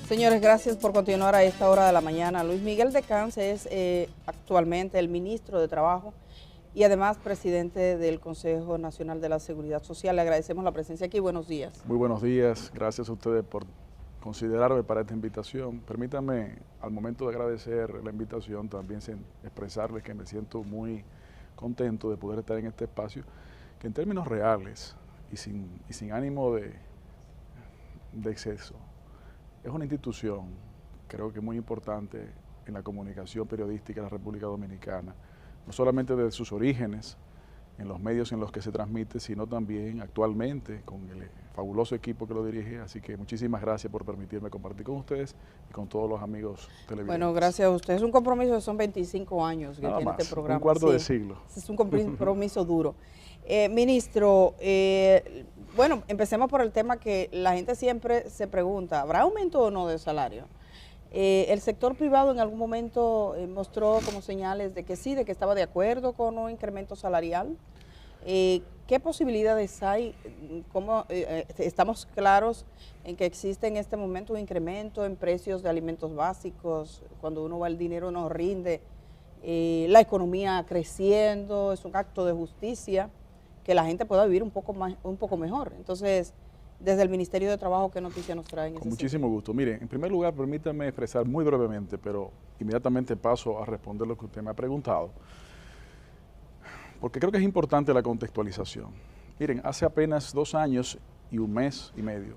Señores, gracias por continuar a esta hora de la mañana. Luis Miguel Decans es actualmente el ministro de Trabajo y además presidente del Consejo Nacional de la Seguridad Social. Le agradecemos la presencia aquí. Buenos días. Muy buenos días. Gracias a ustedes por considerarme para esta invitación. Permítanme, al momento de agradecer la invitación, también expresarles que me siento muy contento de poder estar en este espacio, que en términos reales y sin ánimo de exceso, es una institución, creo que muy importante en la comunicación periodística de la República Dominicana, no solamente desde sus orígenes, en los medios en los que se transmite, sino también actualmente con el fabuloso equipo que lo dirige. Así que muchísimas gracias por permitirme compartir con ustedes y con todos los amigos televidentes. Bueno, gracias a usted. Es un compromiso, son 25 años que Nada tiene más, este programa. un cuarto de siglo. Es un compromiso duro. Ministro, bueno, empecemos por el tema que la gente siempre se pregunta, ¿habrá aumento o no de salario? El sector privado en algún momento mostró como señales de que sí, de que estaba de acuerdo con un incremento salarial. ¿Qué posibilidades hay? ¿Cómo, estamos claros en que existe en este momento un incremento en precios de alimentos básicos? Cuando uno va, el dinero no rinde, la economía creciendo, es un acto de justicia que la gente pueda vivir un poco mejor. Entonces, desde el Ministerio de Trabajo, ¿qué noticias nos traen? Con muchísimo gusto. Mire, en primer lugar, permítame expresar muy brevemente, pero inmediatamente paso a responder lo que usted me ha preguntado, porque creo que es importante la contextualización. Miren, hace apenas 2 años y un mes y medio,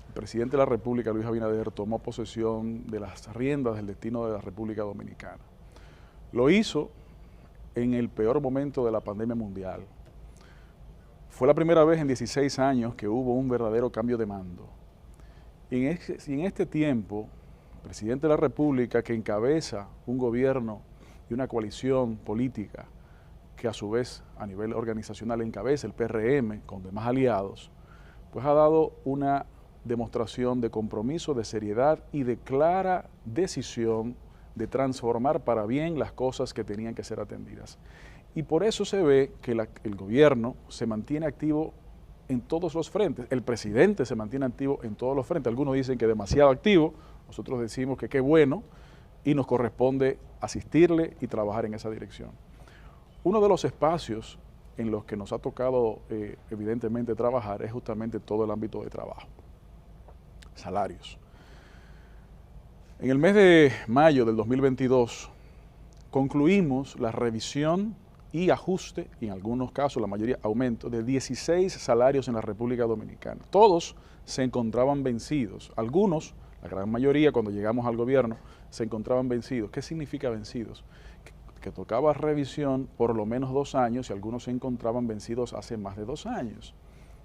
el presidente de la República, Luis Abinader, tomó posesión de las riendas del destino de la República Dominicana. Lo hizo en el peor momento de la pandemia mundial. Fue la primera vez en 16 años que hubo un verdadero cambio de mando. Y en este tiempo, el presidente de la República, que encabeza un gobierno y una coalición política, que a su vez a nivel organizacional encabeza el PRM con demás aliados, pues ha dado una demostración de compromiso, de seriedad y de clara decisión de transformar para bien las cosas que tenían que ser atendidas. Y por eso se ve que el gobierno se mantiene activo en todos los frentes. El presidente se mantiene activo en todos los frentes. Algunos dicen que demasiado activo, nosotros decimos que qué bueno y nos corresponde asistirle y trabajar en esa dirección. Uno de los espacios en los que nos ha tocado evidentemente trabajar es justamente todo el ámbito de trabajo. Salarios. En el mes de mayo del 2022 concluimos la revisión y ajuste, y en algunos casos, la mayoría, aumento de 16 salarios en la República Dominicana. Todos se encontraban vencidos. Algunos, la gran mayoría, cuando llegamos al gobierno, se encontraban vencidos. ¿Qué significa vencidos? Que tocaba revisión por lo menos 2 años y algunos se encontraban vencidos hace más de 2 años,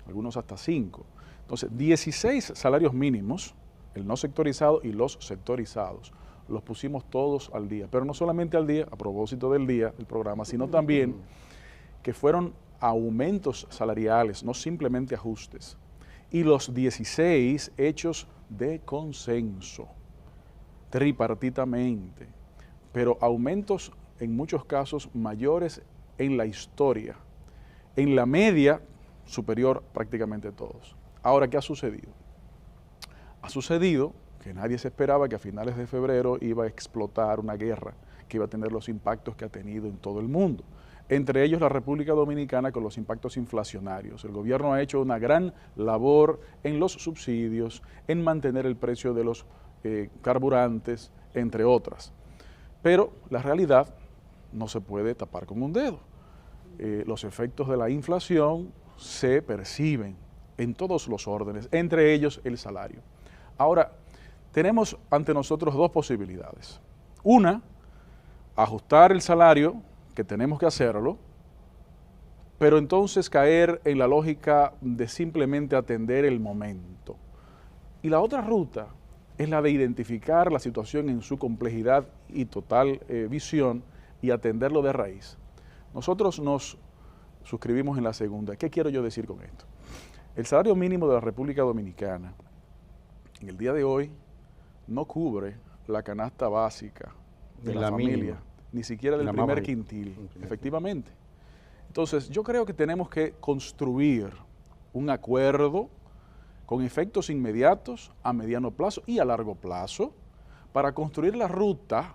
algunos hasta 5. Entonces, 16 salarios mínimos, el no sectorizado y los sectorizados, los pusimos todos al día, pero no solamente al día, a propósito del día del programa, sino también que fueron aumentos salariales, no simplemente ajustes, y los 16 hechos de consenso, tripartitamente, pero aumentos en muchos casos mayores en la historia, en la media superior prácticamente todos. Ahora, ¿qué ha sucedido? Ha sucedido que nadie se esperaba que a finales de febrero iba a explotar una guerra que iba a tener los impactos que ha tenido en todo el mundo. Entre ellos la República Dominicana con los impactos inflacionarios. El gobierno ha hecho una gran labor en los subsidios, en mantener el precio de los carburantes, entre otras. Pero la realidad no se puede tapar con un dedo. Los efectos de la inflación se perciben en todos los órdenes, entre ellos el salario. Ahora, tenemos ante nosotros 2 posibilidades. Una, ajustar el salario, que tenemos que hacerlo, pero entonces caer en la lógica de simplemente atender el momento. Y la otra ruta es la de identificar la situación en su complejidad y total visión y atenderlo de raíz. Nosotros nos suscribimos en la segunda. ¿Qué quiero yo decir con esto? El salario mínimo de la República Dominicana en el día de hoy no cubre la canasta básica de la familia, mínima, ni siquiera del primer quintil, efectivamente. Entonces, yo creo que tenemos que construir un acuerdo con efectos inmediatos, a mediano plazo y a largo plazo, para construir la ruta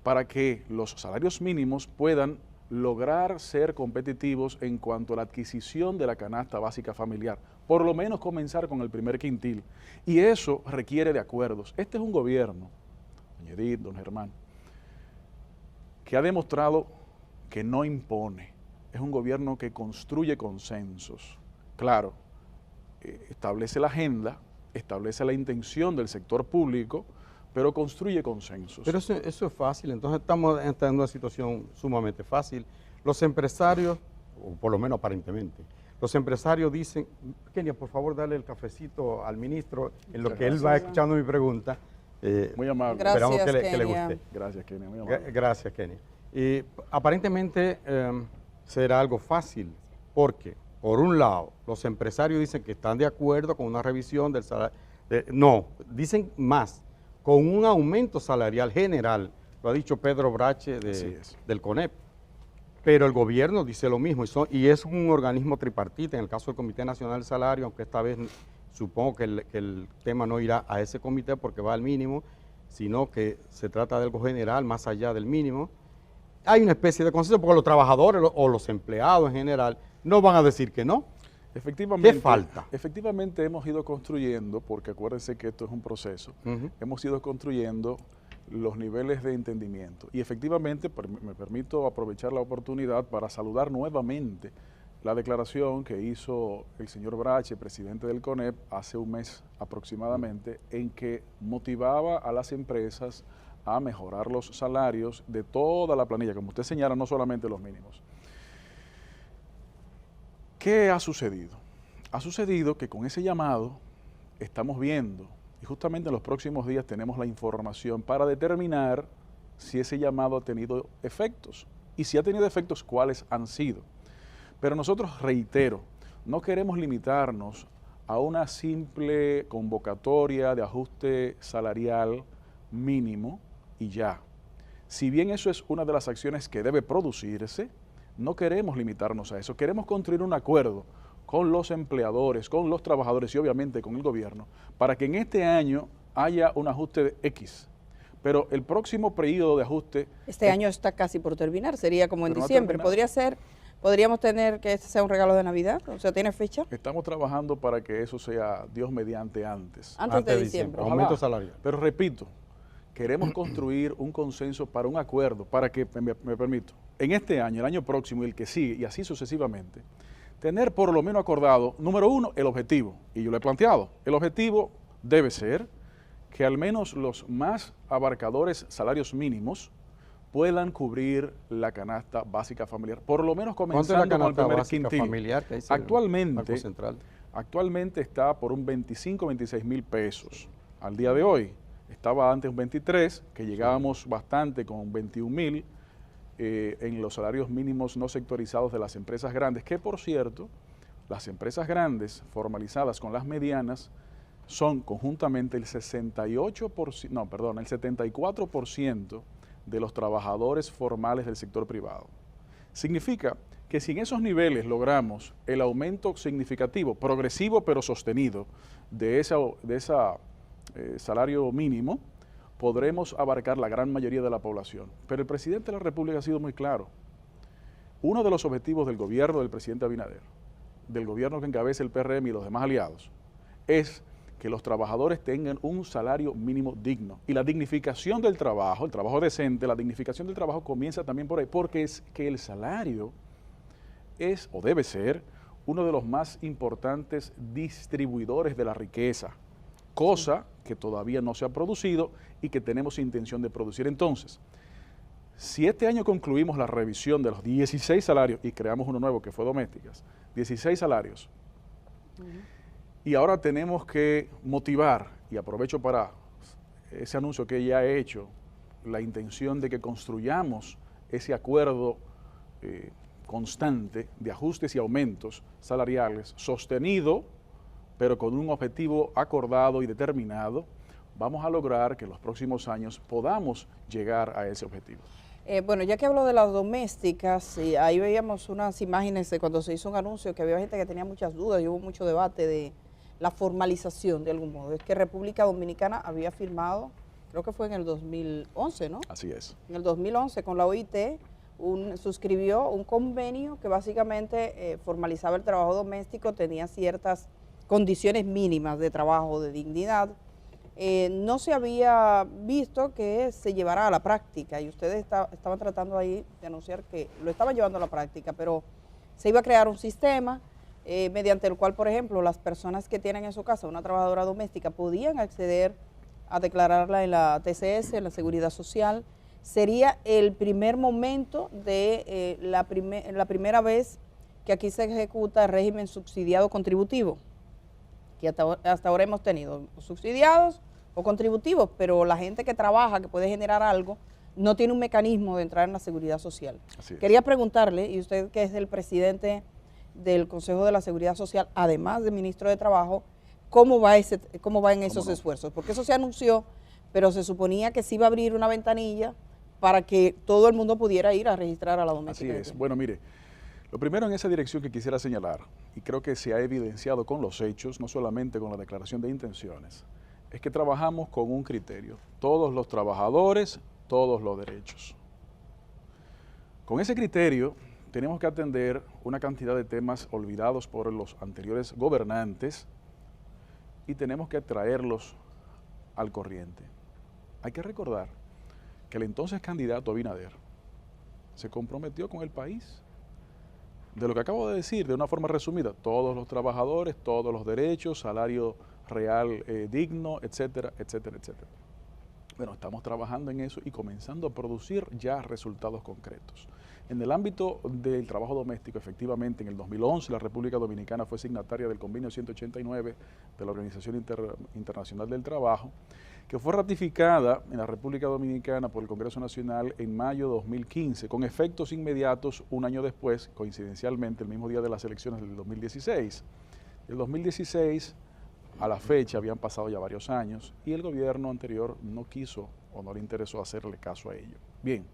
para que los salarios mínimos puedan lograr ser competitivos en cuanto a la adquisición de la canasta básica familiar, por lo menos comenzar con el primer quintil. Y eso requiere de acuerdos. Este es un gobierno, doña Edith, don Germán, que ha demostrado que no impone. Es un gobierno que construye consensos. Claro, establece la agenda, establece la intención del sector público, pero construye consensos. Pero eso es fácil, entonces estamos entrando en una situación sumamente fácil. Los empresarios, o por lo menos aparentemente, los empresarios dicen, Kenia, por favor, dale el cafecito al ministro, en lo que él va escuchando mi pregunta. Muy amable. Esperamos Gracias, que le Kenia. guste. Gracias, Kenia, muy amable. Gracias, Kenia. Y aparentemente será algo fácil, porque, por un lado, los empresarios dicen que están de acuerdo con una revisión del salario. No, dicen más, con un aumento salarial general, lo ha dicho Pedro Brache del CONEP, pero el gobierno dice lo mismo, y es un organismo tripartita, en el caso del Comité Nacional del Salario, aunque esta vez supongo que el tema no irá a ese comité porque va al mínimo, sino que se trata de algo general, más allá del mínimo. Hay una especie de consenso porque los trabajadores o los empleados en general no van a decir que no. Efectivamente, ¿Qué falta? Efectivamente hemos ido construyendo, porque acuérdense que esto es un proceso, hemos ido construyendo los niveles de entendimiento. Y efectivamente, me permito aprovechar la oportunidad para saludar nuevamente la declaración que hizo el señor Brache, presidente del CONEP, hace un mes aproximadamente, en que motivaba a las empresas a mejorar los salarios de toda la planilla, como usted señala, no solamente los mínimos. ¿Qué ha sucedido? Ha sucedido que con ese llamado estamos viendo, y justamente en los próximos días tenemos la información para determinar si ese llamado ha tenido efectos, y si ha tenido efectos, cuáles han sido. Pero nosotros, reitero, no queremos limitarnos a una simple convocatoria de ajuste salarial mínimo y ya. Si bien eso es una de las acciones que debe producirse, no queremos limitarnos a eso, queremos construir un acuerdo con los empleadores, con los trabajadores y obviamente con el gobierno, para que en este año haya un ajuste de X. Pero el próximo periodo de ajuste... Este año está casi por terminar, sería como en Pero no ha diciembre. terminado. Podríamos tener que este sea un regalo de Navidad, o sea, ¿tiene fecha? Estamos trabajando para que eso sea Dios mediante antes. Antes de diciembre. Ojalá. Aumento salarial. Pero repito, queremos construir un consenso para un acuerdo, para que, me permito, en este año, el año próximo y el que sigue, y así sucesivamente, tener por lo menos acordado, número uno, el objetivo. Y yo lo he planteado. El objetivo debe ser que al menos los más abarcadores salarios mínimos puedan cubrir la canasta básica familiar, por lo menos comenzando con el primer quintil. Familiar que dice Actualmente está por un 25, 26 mil pesos al día de hoy. Estaba antes un 23, que llegábamos bastante con 21 mil en los salarios mínimos no sectorizados de las empresas grandes, que por cierto, las empresas grandes formalizadas con las medianas son conjuntamente el 74% de los trabajadores formales del sector privado. Significa que si en esos niveles logramos el aumento significativo, progresivo pero sostenido de ese salario mínimo, podremos abarcar la gran mayoría de la población. Pero el presidente de la República ha sido muy claro. Uno de los objetivos del gobierno del presidente Abinader, del gobierno que encabeza el PRM y los demás aliados, es que los trabajadores tengan un salario mínimo digno. Y la dignificación del trabajo, el trabajo decente, la dignificación del trabajo comienza también por ahí, porque es que el salario es o debe ser uno de los más importantes distribuidores de la riqueza, cosa que todavía no se ha producido y que tenemos intención de producir. Entonces, si este año concluimos la revisión de los 16 salarios y creamos uno nuevo que fue domésticas, 16 salarios, y ahora tenemos que motivar, y aprovecho para ese anuncio que ya he hecho, la intención de que construyamos ese acuerdo constante de ajustes y aumentos salariales, sostenido, pero con un objetivo acordado y determinado, vamos a lograr que en los próximos años podamos llegar a ese objetivo. Bueno, ya que hablo de las domésticas, ahí veíamos unas imágenes de cuando se hizo un anuncio que había gente que tenía muchas dudas y hubo mucho debate de la formalización de algún modo. Es que República Dominicana había firmado, creo que fue en el 2011, ¿no? Así es. En el 2011 con la OIT suscribió un convenio que básicamente formalizaba el trabajo doméstico, tenía ciertas condiciones mínimas de trabajo, de dignidad. No se había visto que se llevara a la práctica y ustedes estaban tratando ahí de anunciar que lo estaban llevando a la práctica, pero se iba a crear un sistema mediante el cual, por ejemplo, las personas que tienen en su casa una trabajadora doméstica podían acceder a declararla en la TCS, en la Seguridad Social. Sería el primer momento de la primera vez que aquí se ejecuta el régimen subsidiado contributivo, que hasta ahora hemos tenido subsidiados o contributivos, pero la gente que trabaja, que puede generar algo, no tiene un mecanismo de entrar en la Seguridad Social. Quería preguntarle, y usted que es el presidente del Consejo de la Seguridad Social, además de ministro de Trabajo, ¿cómo va en esos esfuerzos? Porque eso se anunció, pero se suponía que sí iba a abrir una ventanilla para que todo el mundo pudiera ir a registrar a la doméstica. Así es. Bueno, mire, lo primero en esa dirección que quisiera señalar, y creo que se ha evidenciado con los hechos, no solamente con la declaración de intenciones, es que trabajamos con un criterio. Todos los trabajadores, todos los derechos. Con ese criterio tenemos que atender una cantidad de temas olvidados por los anteriores gobernantes y tenemos que traerlos al corriente. Hay que recordar que el entonces candidato Abinader se comprometió con el país. De lo que acabo de decir, de una forma resumida, todos los trabajadores, todos los derechos, salario real digno, etcétera, etcétera, etcétera. Bueno, estamos trabajando en eso y comenzando a producir ya resultados concretos. En el ámbito del trabajo doméstico, efectivamente, en el 2011 la República Dominicana fue signataria del convenio 189 de la Organización Internacional del Trabajo, que fue ratificada en la República Dominicana por el Congreso Nacional en mayo de 2015, con efectos inmediatos un año después, coincidencialmente, el mismo día de las elecciones del 2016. El 2016 a la fecha habían pasado ya varios años y el gobierno anterior no quiso o no le interesó hacerle caso a ello. Bien,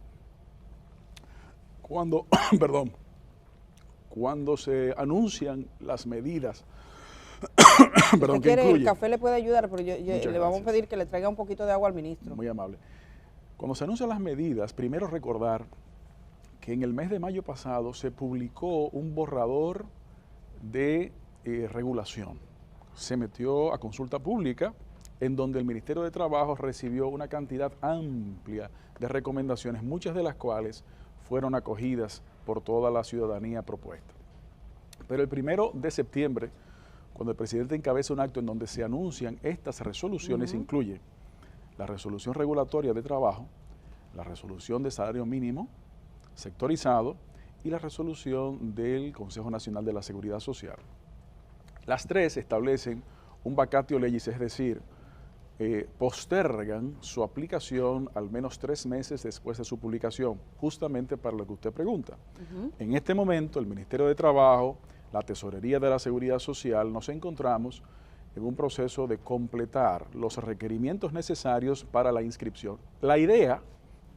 cuando se anuncian las medidas, si quiere, el café le puede ayudar, pero le vamos a pedir que le traiga un poquito de agua al ministro. Muy amable. Cuando se anuncian las medidas, primero recordar que en el mes de mayo pasado se publicó un borrador de regulación. Se metió a consulta pública en donde el Ministerio de Trabajo recibió una cantidad amplia de recomendaciones, muchas de las cuales fueron acogidas por toda la ciudadanía propuesta. Pero el 1 de septiembre, cuando el presidente encabeza un acto en donde se anuncian estas resoluciones, incluye la resolución regulatoria de trabajo, la resolución de salario mínimo sectorizado y la resolución del Consejo Nacional de la Seguridad Social. Las tres establecen un vacatio legis, es decir, postergan su aplicación al menos 3 meses después de su publicación, justamente para lo que usted pregunta. En este momento, el Ministerio de Trabajo, la Tesorería de la Seguridad Social, nos encontramos en un proceso de completar los requerimientos necesarios para la inscripción. La idea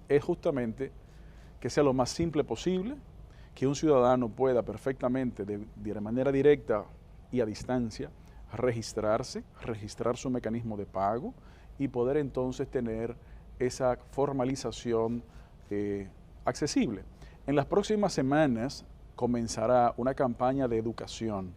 es justamente que sea lo más simple posible, que un ciudadano pueda perfectamente, de manera directa y a distancia, registrarse, registrar su mecanismo de pago y poder entonces tener esa formalización accesible. En las próximas semanas comenzará una campaña de educación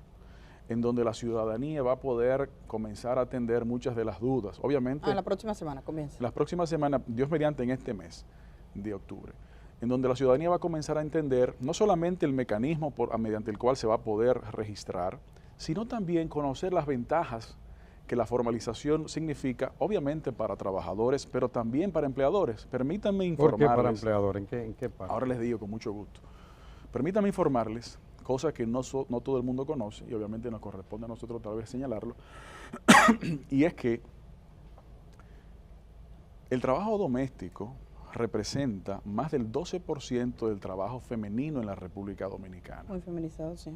en donde la ciudadanía va a poder comenzar a atender muchas de las dudas. Obviamente, la próxima semana comienza. Las próximas semanas, Dios mediante, en este mes de octubre, en donde la ciudadanía va a comenzar a entender no solamente el mecanismo mediante el cual se va a poder registrar, sino también conocer las ventajas que la formalización significa, obviamente para trabajadores, pero también para empleadores. Permítanme informarles. ¿Por qué para empleadores? ¿En qué parte? Ahora les digo con mucho gusto. Permítanme informarles, cosas que no todo el mundo conoce, y obviamente nos corresponde a nosotros tal vez señalarlo, y es que el trabajo doméstico representa más del 12% del trabajo femenino en la República Dominicana. Muy feminizado, sí.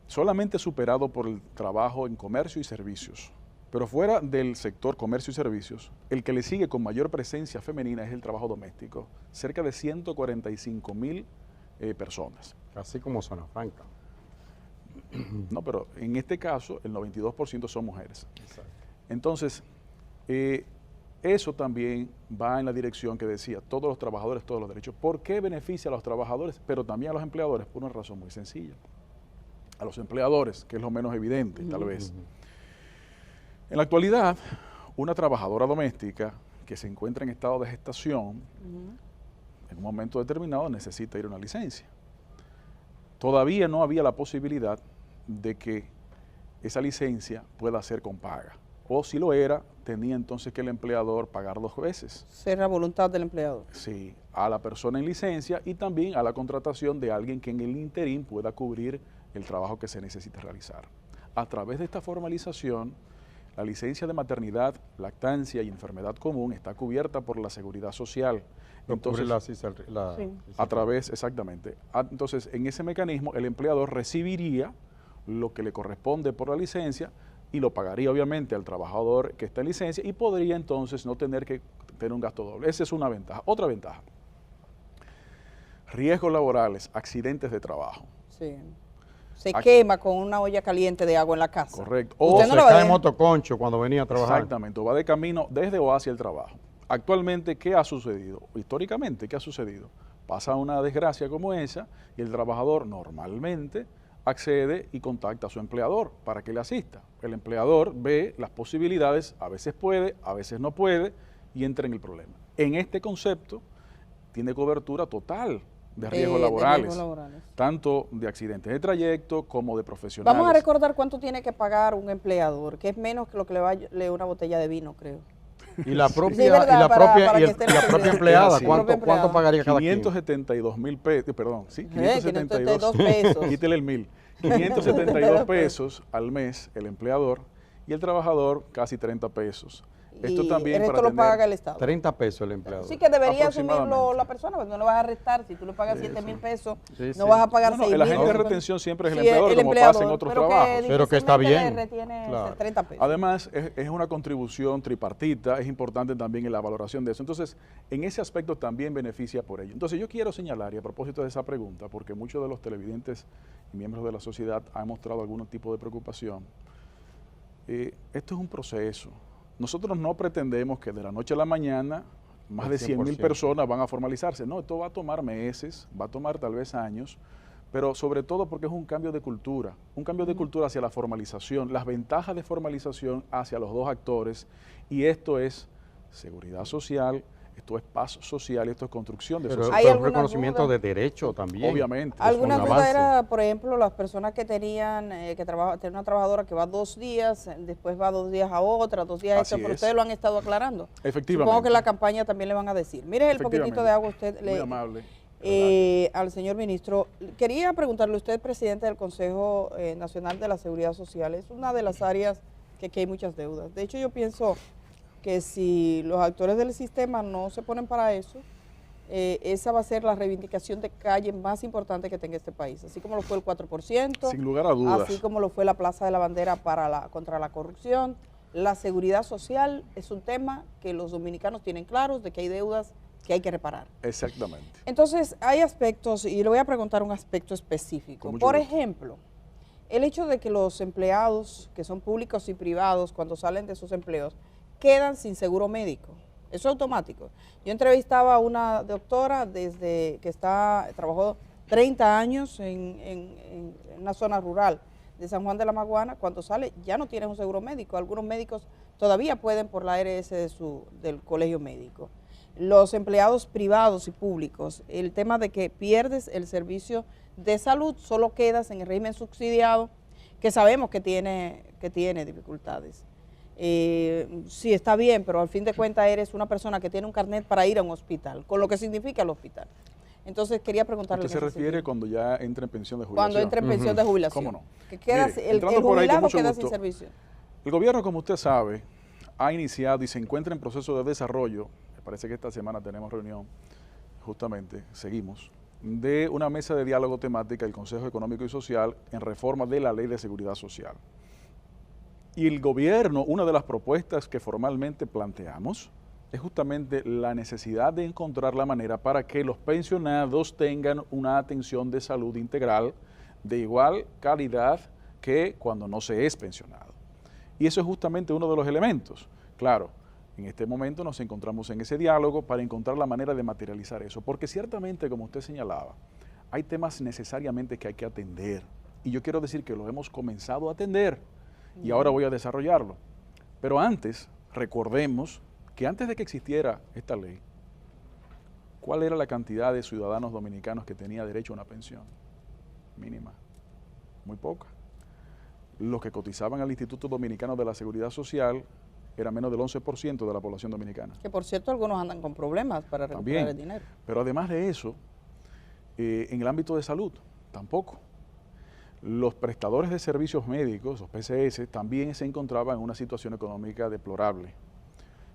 Solamente superado por el trabajo en comercio y servicios. Pero fuera del sector comercio y servicios, el que le sigue con mayor presencia femenina es el trabajo doméstico, cerca de 145,000 personas. Así como Zona Franca. No, pero en este caso el 92% son mujeres. Exacto. Entonces, eso también va en la dirección que decía, todos los trabajadores, todos los derechos. ¿Por qué beneficia a los trabajadores, pero también a los empleadores? Por una razón muy sencilla. A los empleadores, que es lo menos evidente, tal vez. En la actualidad, una trabajadora doméstica que se encuentra en estado de gestación, en un momento determinado necesita ir a una licencia. Todavía no había la posibilidad de que esa licencia pueda ser con paga. O si lo era, tenía entonces que el empleador pagar 2 veces. Ser la voluntad del empleador. Sí, a la persona en licencia y también a la contratación de alguien que en el interín pueda cubrir el trabajo que se necesita realizar. A través de esta formalización, la licencia de maternidad, lactancia y enfermedad común está cubierta por la Seguridad Social. Entonces, a través, exactamente. Entonces, en ese mecanismo, el empleador recibiría lo que le corresponde por la licencia y lo pagaría obviamente al trabajador que está en licencia y podría entonces no tener que tener un gasto doble. Esa es una ventaja. Otra ventaja, riesgos laborales, accidentes de trabajo. Sí. Se quema con una olla caliente de agua en la casa. Correcto. O se cae en motoconcho cuando venía a trabajar. Exactamente, o va de camino desde o hacia el trabajo. Actualmente, ¿qué ha sucedido? Históricamente, ¿qué ha sucedido? Pasa una desgracia como esa y el trabajador normalmente accede y contacta a su empleador para que le asista. El empleador ve las posibilidades, a veces puede, a veces no puede, y entra en el problema. En este concepto tiene cobertura total de riesgos laborales, tanto de accidentes de trayecto como de profesionales. Vamos a recordar cuánto tiene que pagar un empleador, que es menos que lo que le vale una botella de vino, creo. Y la propia empleada, ¿cuánto pagaría cada quien? 572.000 pesos, perdón, sí, 572 pesos. Quítele el 1.000. 572 pesos al mes el empleador y el trabajador casi 30 pesos. Esto también el resto lo paga el Estado. 30 pesos el empleador. Sí, que debería asumirlo la persona, porque no le vas a restar. Si tú le pagas 7.000 pesos, no vas a pagar 6.000. El agente de retención siempre es el empleador, como pasa en otros trabajos. Pero que está bien. Claro. 30 pesos. Además, es una contribución tripartita, es importante también en la valoración de eso. Entonces, en ese aspecto también beneficia por ello. Entonces, yo quiero señalar, y a propósito de esa pregunta, porque muchos de los televidentes y miembros de la sociedad han mostrado algún tipo de preocupación, esto es un proceso. Nosotros no pretendemos que de la noche a la mañana más de 100.000 personas van a formalizarse. No, esto va a tomar meses, va a tomar tal vez años, pero sobre todo porque es un cambio de cultura hacia la formalización, las ventajas de formalización hacia los dos actores, y esto es seguridad social, esto es paz social, esto es construcción de sociedad. Pero un reconocimiento de derecho también. Obviamente. ¿Alguna duda era, por ejemplo, las personas que tenían, tener una trabajadora que va 2 días, después va 2 días a otra, 2 días a esta, pero ustedes lo han estado aclarando? Efectivamente. Supongo que en la campaña también le van a decir. Mire el poquitito de agua usted Muy amable. Al señor ministro. Quería preguntarle, usted presidente del Consejo Nacional de la Seguridad Social, es una de las áreas que aquí hay muchas deudas. De hecho, yo pienso que si los actores del sistema no se ponen para eso, esa va a ser la reivindicación de calle más importante que tenga este país, así como lo fue el 4%, sin lugar a dudas, así como lo fue la Plaza de la Bandera contra la corrupción. La seguridad social es un tema que los dominicanos tienen claros, de que hay deudas que hay que reparar. Exactamente. Entonces, hay aspectos, y le voy a preguntar un aspecto específico. Por ejemplo, el hecho de que los empleados, que son públicos y privados, cuando salen de sus empleos, quedan sin seguro médico. Eso es automático. Yo entrevistaba a una doctora desde que trabajó 30 años en una zona rural de San Juan de la Maguana. Cuando sale ya no tiene un seguro médico. Algunos médicos todavía pueden por la ARS del colegio médico. Los empleados privados y públicos, el tema de que pierdes el servicio de salud, solo quedas en el régimen subsidiado, que sabemos que tiene dificultades. Sí, está bien, pero al fin de cuentas eres una persona que tiene un carnet para ir a un hospital, con lo que significa el hospital. Entonces quería preguntarle. ¿Usted se refiere cuando ya entra en pensión de jubilación? Cuando entra en pensión de jubilación. ¿Cómo no? Que queda, Mire, el jubilado queda sin servicio. El gobierno, como usted sabe, ha iniciado y se encuentra en proceso de desarrollo, me parece que esta semana tenemos reunión, justamente, seguimos, de una mesa de diálogo temática del Consejo Económico y Social en reforma de la Ley de Seguridad Social. Y el gobierno, una de las propuestas que formalmente planteamos es justamente la necesidad de encontrar la manera para que los pensionados tengan una atención de salud integral de igual calidad que cuando no se es pensionado. Y eso es justamente uno de los elementos. Claro, en este momento nos encontramos en ese diálogo para encontrar la manera de materializar eso, porque ciertamente, como usted señalaba, hay temas necesariamente que hay que atender. Y yo quiero decir que lo hemos comenzado a atender y ahora voy a desarrollarlo. Pero antes, recordemos que antes de que existiera esta ley, ¿cuál era la cantidad de ciudadanos dominicanos que tenía derecho a una pensión mínima? Muy poca. Los que cotizaban al Instituto Dominicano de la Seguridad Social era menos del 11% de la población dominicana. Que por cierto algunos andan con problemas para recuperar También, el dinero. pero además de eso, en el ámbito de salud, tampoco. Los prestadores de servicios médicos, los PCS, también se encontraban en una situación económica deplorable.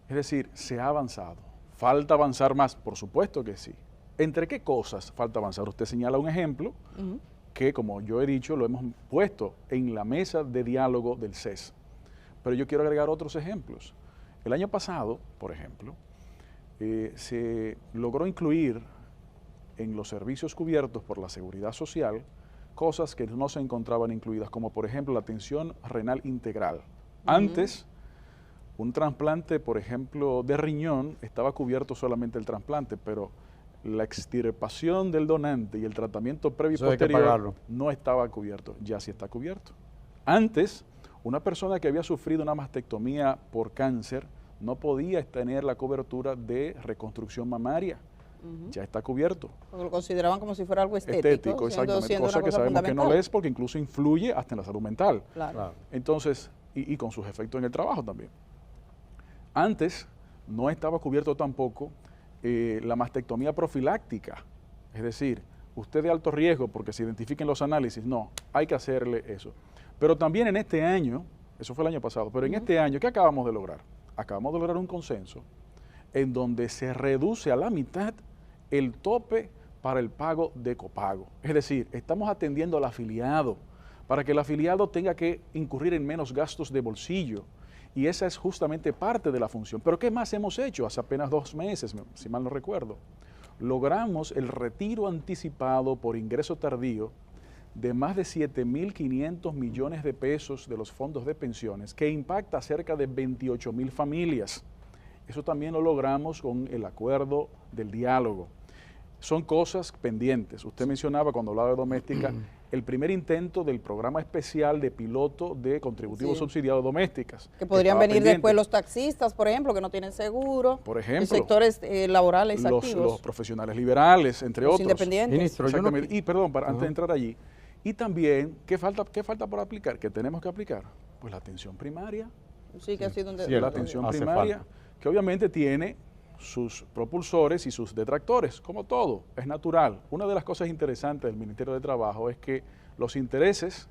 Es decir, se ha avanzado. ¿Falta avanzar más? Por supuesto que sí. ¿Entre qué cosas falta avanzar? Usted señala un ejemplo que, como yo he dicho, lo hemos puesto en la mesa de diálogo del CES. Pero yo quiero agregar otros ejemplos. El año pasado, por ejemplo, se logró incluir en los servicios cubiertos por la Seguridad Social cosas que no se encontraban incluidas, como por ejemplo la atención renal integral. Antes, un trasplante, por ejemplo, de riñón, estaba cubierto solamente el trasplante, pero la extirpación del donante y el tratamiento previo y posterior no estaba cubierto, ya sí está cubierto. Antes, una persona que había sufrido una mastectomía por cáncer no podía tener la cobertura de reconstrucción mamaria. Ya está cubierto. Porque lo consideraban como si fuera algo estético, exactamente, cosa que sabemos que no lo es porque incluso influye hasta en la salud mental. Claro. Entonces, y con sus efectos en el trabajo también. Antes no estaba cubierto tampoco la mastectomía profiláctica, es decir, usted de alto riesgo porque se identifiquen los análisis, no, hay que hacerle eso. Pero también en este año, eso fue el año pasado, pero en este año, ¿qué acabamos de lograr? Acabamos de lograr un consenso en donde se reduce a la mitad el tope para el pago de copago. Es decir, estamos atendiendo al afiliado para que el afiliado tenga que incurrir en menos gastos de bolsillo. Y esa es justamente parte de la función. Pero ¿qué más hemos hecho? Hace apenas 2 meses, si mal no recuerdo, logramos el retiro anticipado por ingreso tardío de más de 7.500 millones de pesos de los fondos de pensiones, que impacta a cerca de 28.000 familias. Eso también lo logramos con el acuerdo del diálogo. Son cosas pendientes. Usted mencionaba cuando hablaba de doméstica, el primer intento del programa especial de piloto de contributivos subsidiados domésticas. Que podrían venir después los taxistas, por ejemplo, que no tienen seguro. Por ejemplo. Sectores laborales activos. Los profesionales liberales, entre otros. Independientes. Ministro, exactamente. Y perdón, antes de entrar allí. Y también, ¿qué falta por aplicar? ¿Qué tenemos que aplicar? Pues la atención primaria. Sí, que ha sido la atención primaria, que obviamente tiene sus propulsores y sus detractores, como todo, es natural. Una de las cosas interesantes del Ministerio de Trabajo es que los intereses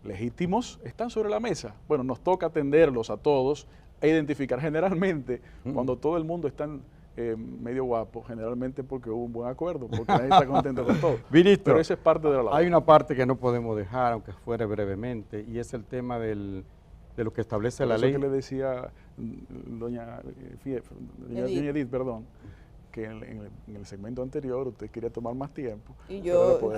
legítimos están sobre la mesa. Bueno, nos toca atenderlos a todos e identificar. Generalmente, cuando todo el mundo está medio guapo, generalmente porque hubo un buen acuerdo, porque nadie está contento con todo. Ministro, pero esa es parte de la labor. Hay una parte que no podemos dejar, aunque fuera brevemente, y es el tema de lo que establece la ley. Eso que le decía doña Edith, perdón, que en el segmento anterior usted quería tomar más tiempo. Y yo le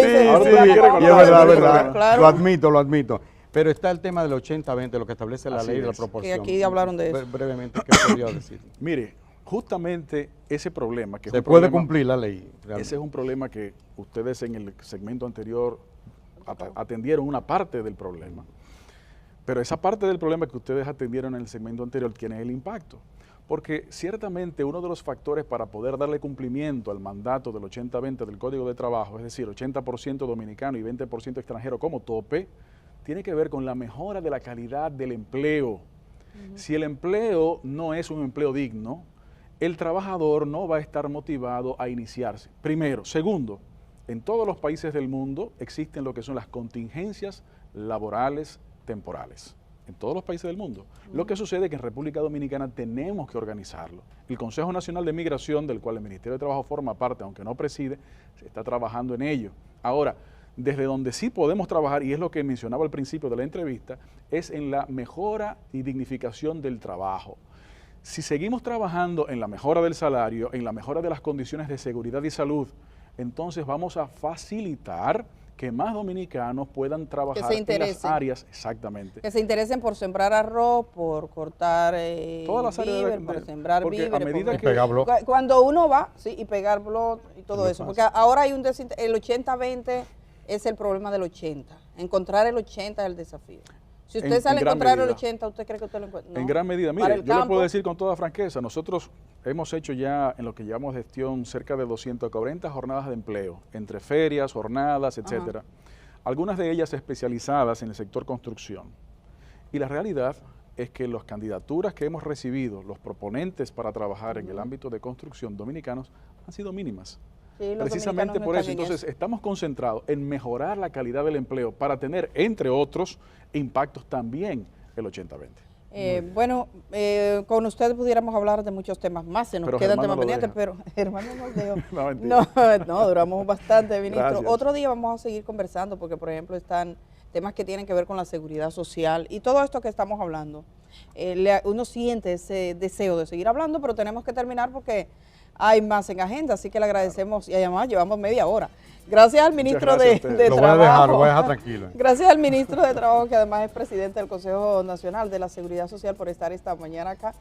dije, es verdad, claro. Lo admito. Pero está el tema del 80-20, lo que establece la ley de la proporción. Que aquí hablaron de eso. Brevemente, ¿qué podría decir? Mire, justamente ese problema que se puede cumplir la ley. Realmente. Ese es un problema que ustedes en el segmento anterior atendieron una parte del problema. Pero esa parte del problema que ustedes atendieron en el segmento anterior tiene el impacto. Porque ciertamente uno de los factores para poder darle cumplimiento al mandato del 80-20 del Código de Trabajo, es decir, 80% dominicano y 20% extranjero como tope, tiene que ver con la mejora de la calidad del empleo. Si el empleo no es un empleo digno, el trabajador no va a estar motivado a iniciarse. Primero. Segundo, en todos los países del mundo existen lo que son las contingencias laborales temporales. En todos los países del mundo. Lo que sucede es que en República Dominicana tenemos que organizarlo. El Consejo Nacional de Migración, del cual el Ministerio de Trabajo forma parte, aunque no preside, se está trabajando en ello. Ahora, desde donde sí podemos trabajar, y es lo que mencionaba al principio de la entrevista, es en la mejora y dignificación del trabajo. Si seguimos trabajando en la mejora del salario, en la mejora de las condiciones de seguridad y salud, entonces vamos a facilitar que más dominicanos puedan trabajar en las interesen. áreas, exactamente. Que se interesen por sembrar arroz, por cortar Todas las áreas víveres, por sembrar porque a víveres. medida Y que pegar blog. Cuando uno va, sí, y pegar blog y todo Lo eso, pasa. porque ahora hay un el 80-20 es el problema del 80. Encontrar el 80 es el desafío. Si usted En sale a gran encontrar el medida. 80, ¿usted cree que usted lo encuentra? En No. gran medida, Para mire, el yo le campo, puedo decir con toda franqueza, nosotros hemos hecho ya en lo que llamamos gestión cerca de 240 jornadas de empleo, entre ferias, jornadas, etcétera. Algunas de ellas especializadas en el sector construcción. Y la realidad es que las candidaturas que hemos recibido, los proponentes para trabajar en el ámbito de construcción dominicanos, han sido mínimas. sí, los Precisamente dominicanos no por eso, están en entonces estamos concentrados en mejorar la calidad del empleo para tener, entre otros, impactos también el 80-20. Bueno, con usted pudiéramos hablar de muchos temas más, se nos Pero quedan Germán temas no lo pendientes, deja. pero Germán no nos dejó. No, mentira. No, duramos bastante, ministro. Gracias. Otro día vamos a seguir conversando porque, por ejemplo, están temas que tienen que ver con la seguridad social y todo esto que estamos hablando. Uno siente ese deseo de seguir hablando, pero tenemos que terminar porque hay más en agenda, así que le agradecemos y además llevamos media hora. Gracias al ministro gracias a de ustedes. Lo voy a Trabajo. dejar, lo voy a dejar tranquilo. Gracias al ministro de Trabajo, que además es presidente del Consejo Nacional de la Seguridad Social, por estar esta mañana acá.